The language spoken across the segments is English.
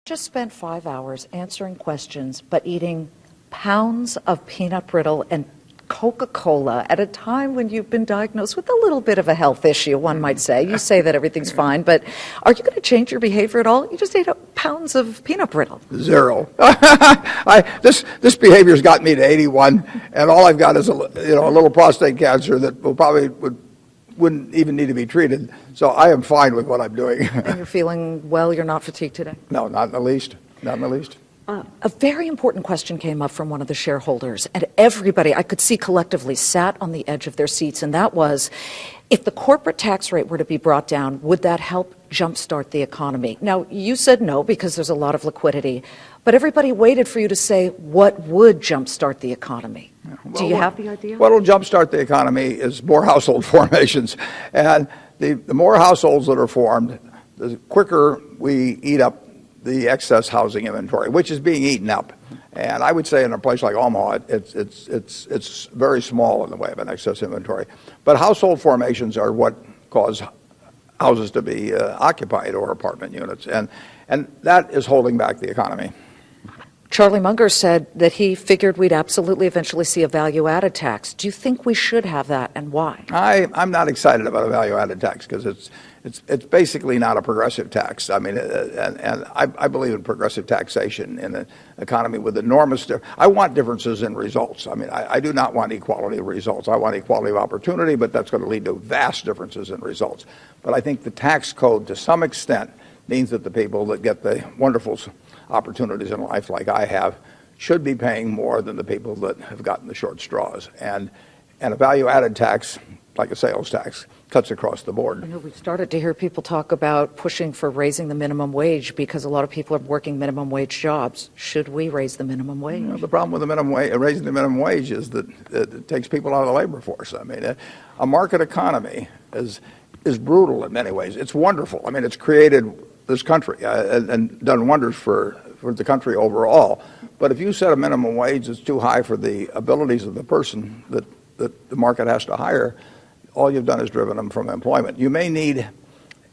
Just spent 5 hours answering questions, but eating pounds of peanut brittle and Coca-Cola at a time when you've been diagnosed with a little bit of a health issue, one might say. You say that everything's fine, but are you going to change your behavior at all? You just ate pounds of peanut brittle. Zero. This behavior's got me to 81, and all I've got is a little prostate cancer that wouldn't even need to be treated. So I am fine with what I'm doing. And you're feeling well? You're not fatigued today? No, not in the least. Not in the least. A very important question came up from one of the shareholders, and everybody, I could see collectively, sat on the edge of their seats, and that was, if the corporate tax rate were to be brought down, would that help jumpstart the economy? Now, you said no because there's a lot of liquidity, but everybody waited for you to say what would jumpstart the economy. Do you have the idea? What will jumpstart the economy is more household formations, and the more households that are formed, the quicker we eat up the excess housing inventory, which is being eaten up. And I would say in a place like Omaha, it's very small in the way of an excess inventory. But household formations are what cause houses to be occupied, or apartment units, and that is holding back the economy. Charlie Munger said that he figured we'd absolutely eventually see a value-added tax. Do you think we should have that, and why? I'm not excited about a value-added tax because it's basically not a progressive tax. I mean, and I believe in progressive taxation in an economy with enormous. I want differences in results. I mean, I do not want equality of results. I want equality of opportunity, but that's going to lead to vast differences in results. But I think the tax code, to some extent, means that the people that get the wonderful opportunities in life like I have should be paying more than the people that have gotten the short straws. And a value-added tax, like a sales tax, cuts across the board. I know we've started to hear people talk about pushing for raising the minimum wage because a lot of people are working minimum wage jobs. Should we raise the minimum wage? You know, the problem with the minimum wage, raising the minimum wage, is that it takes people out of the labor force. I mean, a market economy is brutal in many ways. It's wonderful. I mean, it's created this country and done wonders for the country overall. But if you set a minimum wage that's too high for the abilities of the person that the market has to hire, all you've done is driven them from employment. You may need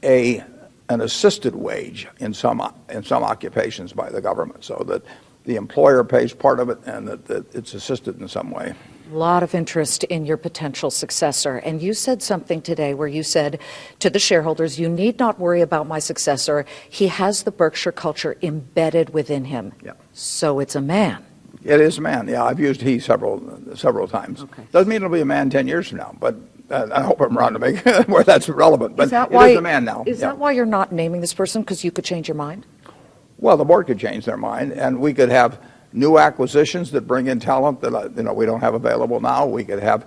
an assisted wage in some occupations by the government, so that the employer pays part of it and that it's assisted in some way. A lot of interest in your potential successor. And you said something today where you said to the shareholders, you need not worry about my successor. He has the Berkshire culture embedded within him. Yeah. So it's a man. It is a man. Yeah, I've used he several times. Okay. Doesn't mean it'll be a man 10 years from now, but I hope I'm wrong to make where that's relevant. But it is a man now. Is that why you're not naming this person? Because you could change your mind? Well, the board could change their mind, and we could have new acquisitions that bring in talent that we don't have available now. We could have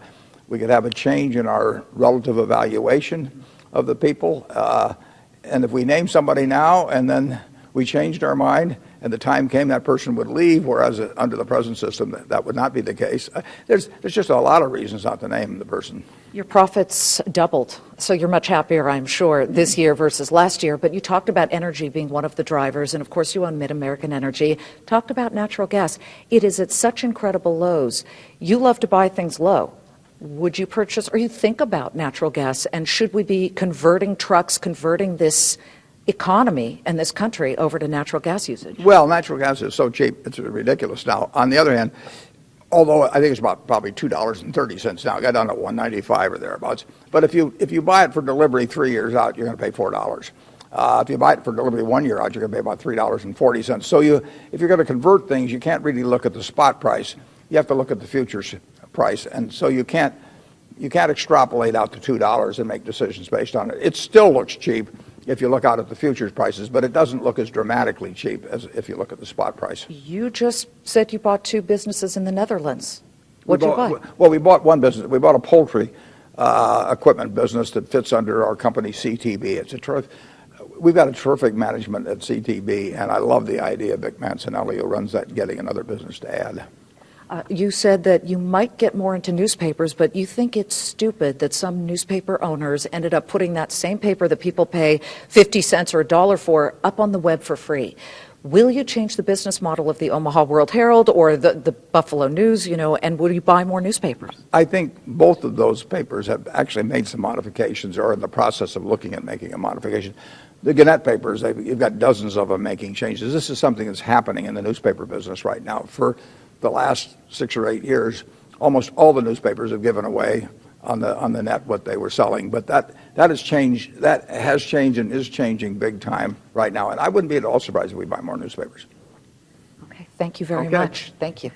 a change in our relative evaluation of the people, and if we name somebody now and then we changed our mind and the time came that person would leave, whereas under the present system that would not be the case. There's just a lot of reasons not to name the person. Your profits doubled, so you're much happier, I'm sure, this year versus last year. But you talked about energy being one of the drivers, and of course you own Mid-American Energy. Talked about natural gas. It is at such incredible lows. You love to buy things low. Would you purchase, or you think about natural gas, and should we be converting trucks, converting this economy and this country over to natural gas usage? Well, natural gas is so cheap, it's ridiculous now. On the other hand, although I think it's about probably $2.30 now, it got down to $1.95 or thereabouts. But if you buy it for delivery 3 years out, you're going to pay $4. If you buy it for delivery 1 year out, you're going to pay about $3.40. So if you're going to convert things, you can't really look at the spot price. You have to look at the futures price, and so you can't extrapolate out to $2 and make decisions based on it. It still looks cheap if you look out at the futures prices, but it doesn't look as dramatically cheap as if you look at the spot price. You just said you bought 2 businesses in the Netherlands. What did you buy? Well, we bought one business. We bought a poultry equipment business that fits under our company CTB. We've got a terrific management at CTB, and I love the idea of Vic Mancinelli, who runs that, getting another business to add. You said that you might get more into newspapers, but you think it's stupid that some newspaper owners ended up putting that same paper that people pay 50 cents or $1 for up on the web for free. Will you change the business model of the Omaha World Herald or the Buffalo News, and will you buy more newspapers? I think both of those papers have actually made some modifications or are in the process of looking at making a modification. The Gannett papers, you've got dozens of them making changes. This is something that's happening in the newspaper business right now. For the last 6 or 8 years, almost all the newspapers have given away on the net what they were selling. But that has changed. That has changed and is changing big time right now. And I wouldn't be at all surprised if we buy more newspapers. Okay, thank you very Okay. much. Thank you.